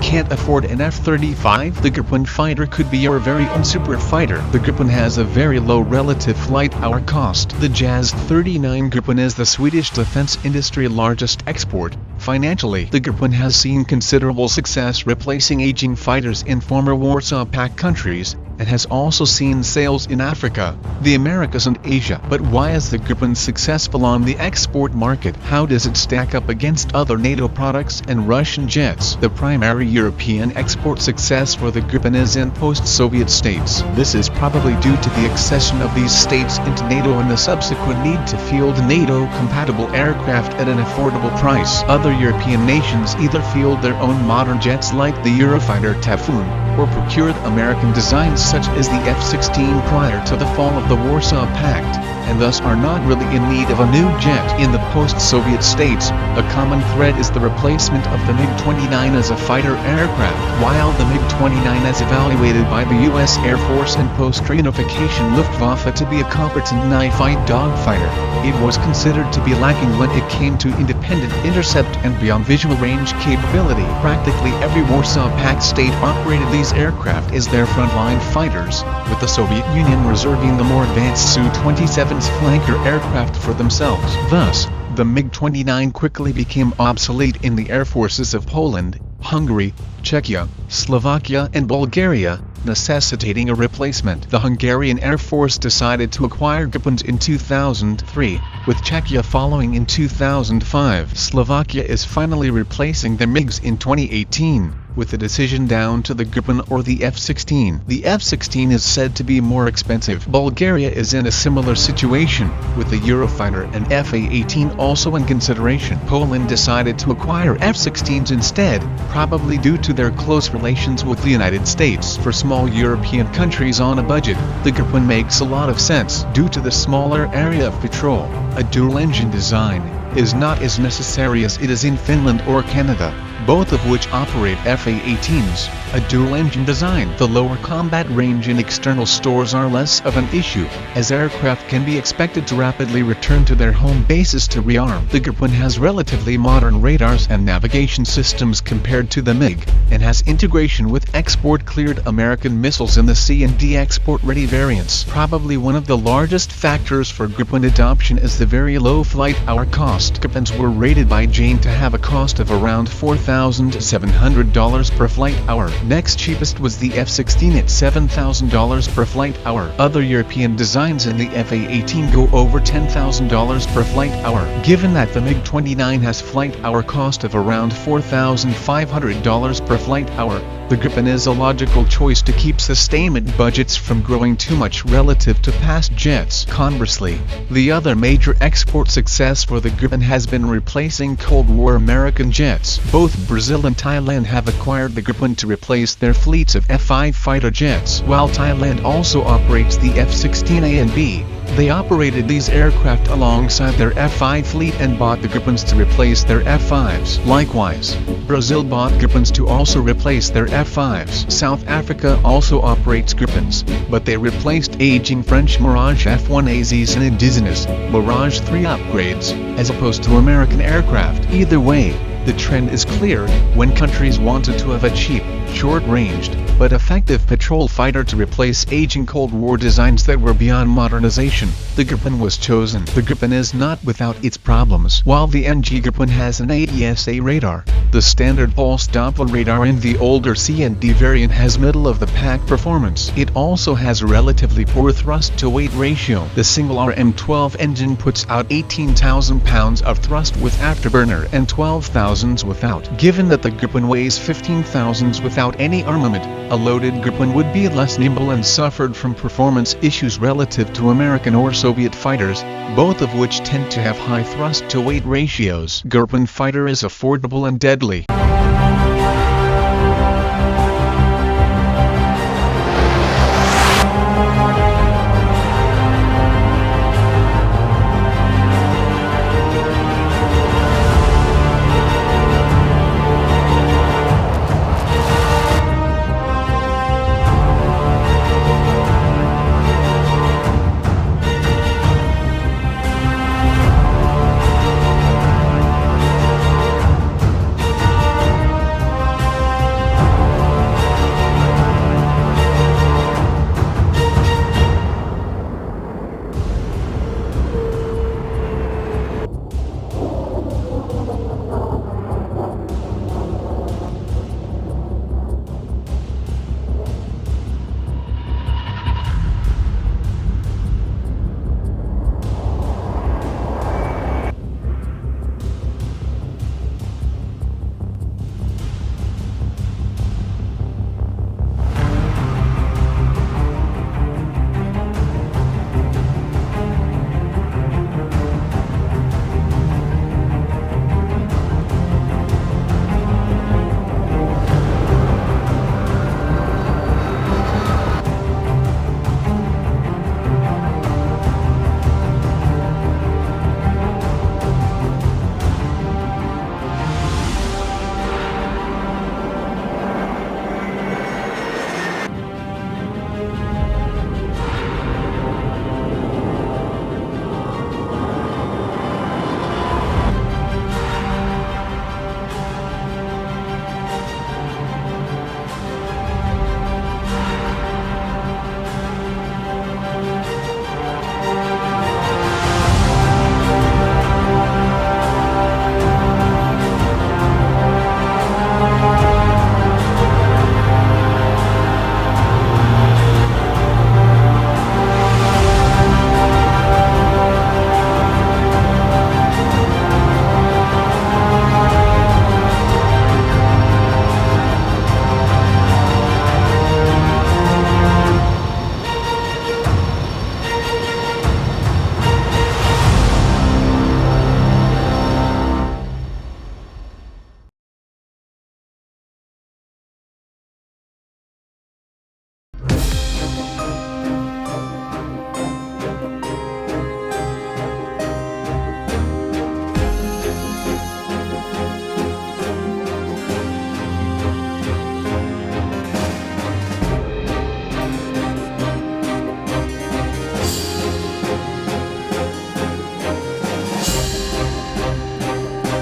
can't afford an F-35? The Gripen fighter could be your very own super fighter. The Gripen has a very low relative flight hour cost. The JAS-39 Gripen is the Swedish defense industry's largest export. Financially, the Gripen has seen considerable success replacing aging fighters in former Warsaw Pact countries, and has also seen sales in Africa, the Americas and Asia. But why is the Gripen successful on the export market? How does it stack up against other NATO products and Russian jets? The primary European export success for the Gripen is in post-Soviet states. This is probably due to the accession of these states into NATO and the subsequent need to field NATO-compatible aircraft at an affordable price. Other European nations either field their own modern jets like the Eurofighter Typhoon, or procured American designs such as the F-16 prior to the fall of the Warsaw Pact, and thus are not really in need of a new jet. In the post-Soviet states, a common thread is the replacement of the MiG-29 as a fighter aircraft. While the MiG-29 is evaluated by the U.S. Air Force and post-reunification Luftwaffe to be a competent night-fight dogfighter, it was considered to be lacking when it came to independent intercept and beyond visual range capability. Practically every Warsaw Pact state operated these aircraft as their frontline fighters, with the Soviet Union reserving the more advanced Su-27's flanker aircraft for themselves. Thus, the MiG-29 quickly became obsolete in the air forces of Poland, Hungary, Czechia, Slovakia and Bulgaria, necessitating a replacement. The Hungarian Air Force decided to acquire Gripens in 2003, with Czechia following in 2005. Slovakia is finally replacing their MiGs in 2018, with the decision down to the Gripen or the F-16. The F-16 is said to be more expensive. Bulgaria is in a similar situation, with the Eurofighter and F-18 also in consideration. Poland decided to acquire F-16s instead, probably due to their close relations with the United States. For small European countries on a budget, the Gripen makes a lot of sense. Due to the smaller area of patrol, a dual-engine design is not as necessary as it is in Finland or Canada, both of which operate F-18s. A dual-engine design. The lower combat range and external stores are less of an issue, as aircraft can be expected to rapidly return to their home bases to rearm. The Gripen has relatively modern radars and navigation systems compared to the MiG, and has integration with export-cleared American missiles in the C and D export-ready variants. Probably one of the largest factors for Gripen adoption is the very low flight hour cost. Gripens were rated by Jane to have a cost of around $4,700 per flight hour. Next cheapest was the F-16 at $7,000 per flight hour. Other European designs in the F-18 go over $10,000 per flight hour. Given that the MiG-29 has flight hour cost of around $4,500 per flight hour, the Gripen is a logical choice to keep sustainment budgets from growing too much relative to past jets. Conversely, the other major export success for the Gripen has been replacing Cold War American jets. Both Brazil and Thailand have acquired the Gripen to replace their fleets of F-5 fighter jets. While Thailand also operates the F-16A and B, they operated these aircraft alongside their F-5 fleet and bought the Gripens to replace their F-5s. Likewise, Brazil bought Gripens to also replace their F-5s. South Africa also operates Gripens, but they replaced aging French Mirage F-1AZs and indigenous Mirage 3 upgrades, as opposed to American aircraft. Either way, the trend is clear. When countries wanted to have a cheap, short-ranged, but effective patrol fighter to replace aging Cold War designs that were beyond modernization, the Gripen was chosen. The Gripen is not without its problems. While the NG Gripen has an AESA radar, the standard pulse Doppler radar in the older C and D variant has middle-of-the-pack performance. It also has a relatively poor thrust-to-weight ratio. The single RM-12 engine puts out 18,000 pounds of thrust with afterburner and 12,000 without. Given that the Gripen weighs 15,000 without any armament, a loaded Gripen would be less nimble and suffered from performance issues relative to American or Soviet fighters, both of which tend to have high thrust-to-weight ratios. Gripen fighter is affordable and deadly.